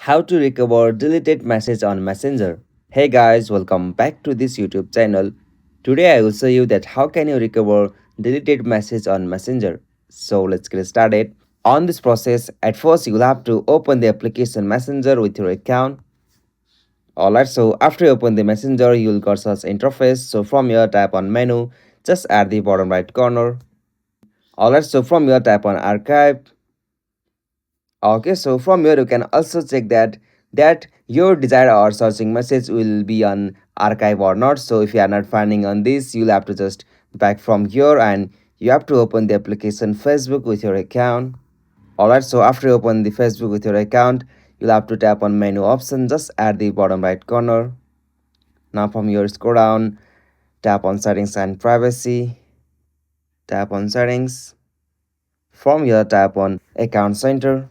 How to recover deleted message on Messenger. Hey guys, welcome back to this YouTube channel. Today I will show you that how can you recover deleted message on Messenger. So let's get started. On this process, at first you will have to open the application Messenger with your account. Alright, so after you open the Messenger, you will got such interface. So from here, tap on menu, just at the bottom right corner. Alright, so from here, tap on archive. Okay, so from here you can also check that your desired or searching message will be on archive or not. So if you are not finding on this, you'll have to just back from here and you have to open the application Facebook with your account. Alright, so after you open the Facebook with your account, you'll have to tap on menu option just at the bottom right corner. Now from here scroll down, tap on settings and privacy, tap on settings. From here tap on account center.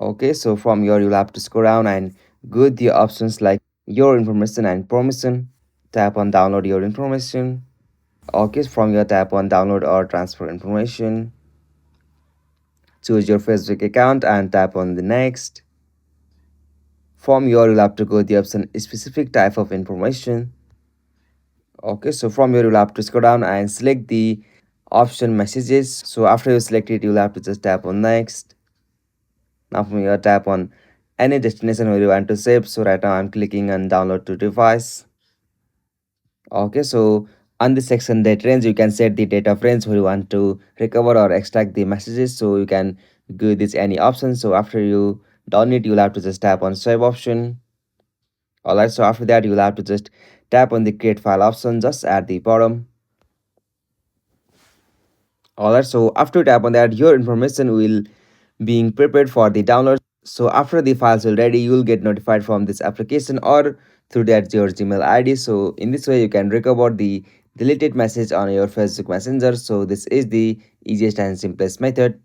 Okay, so from here you'll have to scroll down and go the options like your information and permission. Tap on download your information. Okay, from here tap on download or transfer information. Choose your Facebook account and tap on the next. From here you'll have to go the option specific type of information. Okay, so from here you'll have to scroll down and select the option messages. So after you select it, you'll have to just tap on next. Now from here tap on any destination where you want to save. So right now I'm clicking on download to device. Okay, so on this section date range, you can set the data range where you want to recover or extract the messages. So you can give this any option. So after you done it, you'll have to just tap on save option. Alright, so after that you'll have to just tap on the create file option just at the bottom. Alright, so after tap on that, your information will being prepared for the download. So after the files will ready, you will get notified from this application or through that your Gmail ID. So in this way you can recover the deleted message on your Facebook Messenger. So this is the easiest and simplest method.